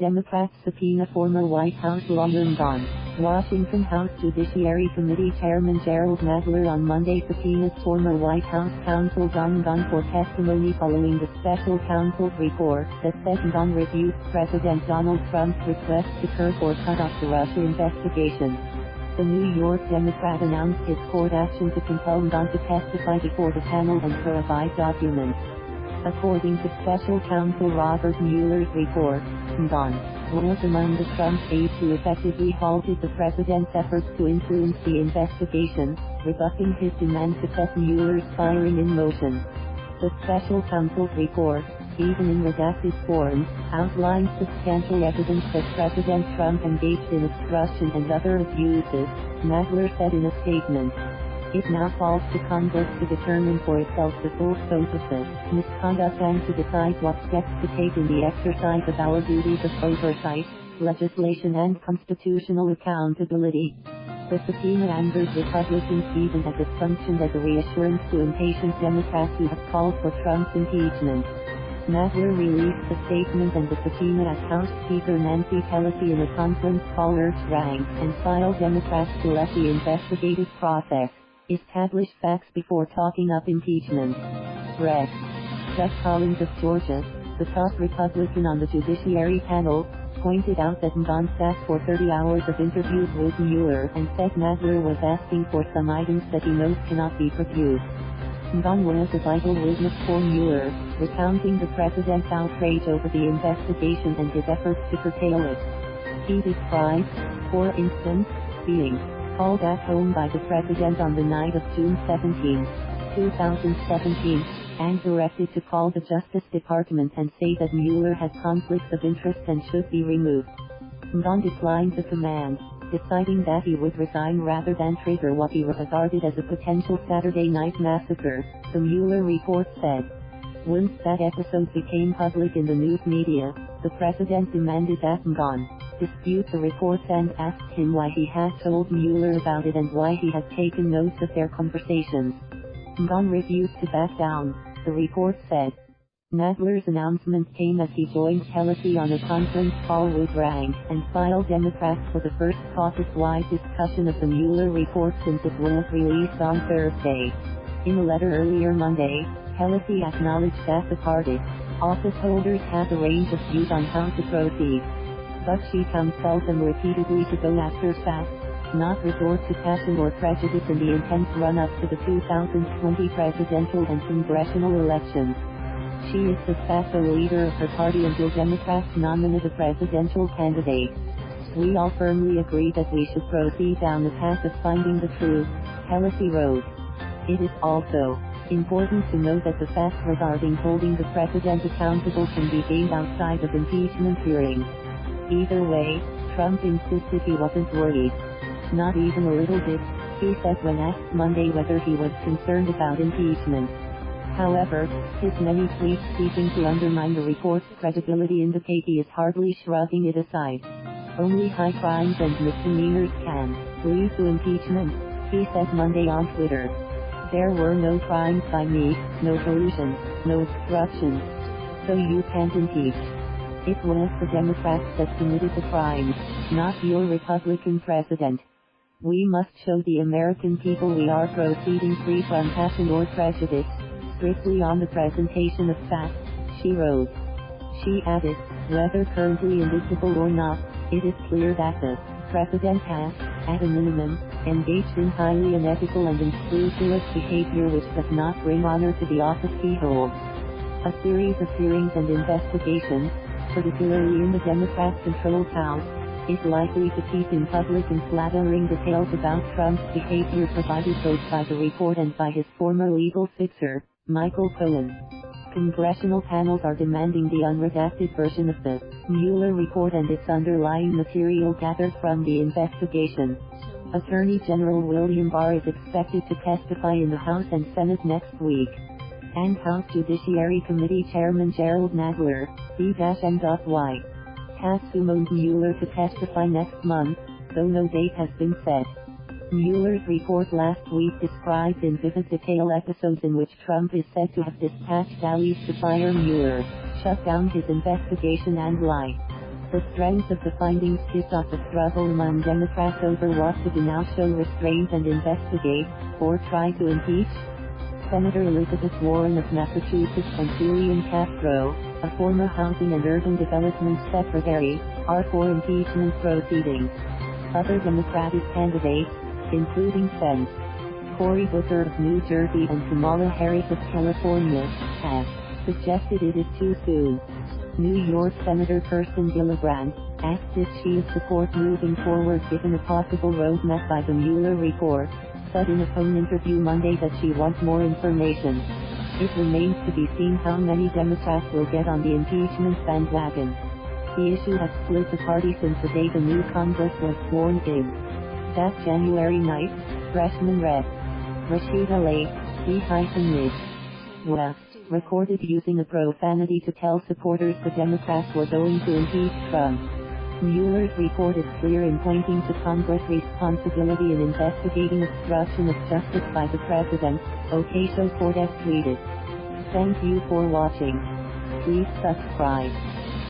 Democrats subpoena former White House lawyer McGahn. Washington House Judiciary Committee Chairman Gerald Nadler on Monday subpoenaed former White House counsel John McGahn for testimony following the special counsel's report that said McGahn refused President Donald Trump's request to curb or cut off the Russia investigation. The New York Democrat announced his court action to compel McGahn to testify before the panel and provide documents. According to special counsel Robert Mueller's report, McGahn was among the Trump aides who effectively halted the president's efforts to influence the investigation, rebutting his demand to set Mueller's firing in motion. The special counsel's report, even in redacted form, outlines substantial evidence that President Trump engaged in obstruction and other abuses, Nadler said in a statement. It now falls to Congress to determine for itself the full scope of the misconduct and to decide what steps to take in the exercise of our duties of oversight, legislation and constitutional accountability. The subpoena angers Republicans even as it functioned as a reassurance to impatient Democrats who have called for Trump's impeachment. Nadler released the statement and the subpoena as House Speaker Nancy Pelosi in a conference call urged rank and file Democrats to let the investigative process establish facts before talking up impeachment. Rex. Chuck Collins of Georgia, the top Republican on the Judiciary panel, pointed out that McGahn sat for 30 hours of interviews with Mueller and said Nadler was asking for some items that he knows cannot be produced. McGahn was a vital witness for Mueller, recounting the president's outrage over the investigation and his efforts to curtail it. He described, for instance, being called at home by the president on the night of June 17, 2017, and directed to call the Justice Department and say that Mueller had conflicts of interest and should be removed. McGahn declined the command, deciding that he would resign rather than trigger what he regarded as a potential Saturday night massacre, the Mueller report said. Once that episode became public in the news media, the president demanded that McGahn dispute the reports and asked him why he had told Mueller about it and why he had taken notes of their conversations. McGahn refused to back down, the report said. Nadler's announcement came as he joined Pelosi on a conference call with rank and file Democrats for the first caucus-wide discussion of the Mueller report since it was released on Thursday. In a letter earlier Monday, Pelosi acknowledged that the party office holders have a range of views on how to proceed. But she counsels them repeatedly to go after facts, not resort to passion or prejudice in the intense run-up to the 2020 presidential and congressional elections. She is the de facto leader of her party until Democrats nominate a presidential candidate. We all firmly agree that we should proceed down the path of finding the truth, Pelosi wrote. It is also important to note that the facts regarding holding the president accountable can be gained outside of impeachment hearings. Either way, Trump insisted he wasn't worried. Not even a little bit, he said when asked Monday whether he was concerned about impeachment. However, his many tweets seeking to undermine the report's credibility indicate he is hardly shrugging it aside. Only high crimes and misdemeanors can lead to impeachment, he said Monday on Twitter. There were no crimes by me, no collusion, no obstruction. So you can't impeach. It was the Democrats that committed the crimes, not your Republican president. We must show the American people we are proceeding free from passion or prejudice, strictly on the presentation of facts, she wrote. She added, whether currently invisible or not, it is clear that the president has, at a minimum, engaged in highly unethical and unscrupulous behavior which does not bring honor to the office he holds. A series of hearings and investigations, particularly in the Democrat-controlled House, is likely to keep in public and flattering details about Trump's behavior provided both by the report and by his former legal fixer, Michael Cohen. Congressional panels are demanding the unredacted version of the Mueller report and its underlying material gathered from the investigation. Attorney General William Barr is expected to testify in the House and Senate next week. And House Judiciary Committee Chairman Gerald Nadler, D-M.Y. has summoned Mueller to testify next month, though no date has been set. Mueller's report last week described in vivid detail episodes in which Trump is said to have dispatched allies to fire Mueller, shut down his investigation and lie. The strength of the findings tipped off a struggle among Democrats over what to do now: show restraint and investigate, or try to impeach. Senator Elizabeth Warren of Massachusetts and Julian Castro, a former Housing and Urban Development Secretary, are for impeachment proceedings. Other Democratic candidates, including Sen. Cory Booker of New Jersey and Kamala Harris of California, have suggested it is too soon. New York Senator Kirsten Gillibrand asked if she is support moving forward given a possible roadmap by the Mueller report, said in a phone interview Monday that she wants more information. It remains to be seen how many Democrats will get on the impeachment bandwagon. The issue has split the party since the day the new Congress was sworn in. That January night, freshman Rep. Rashida Lake, C-Mid. Was recorded using a profanity to tell supporters the Democrats were going to impeach Trump. Mueller's report is clear in pointing to Congress' responsibility in investigating obstruction of justice by the president, Ocasio-Cortez tweeted. Thank you for watching. Please subscribe.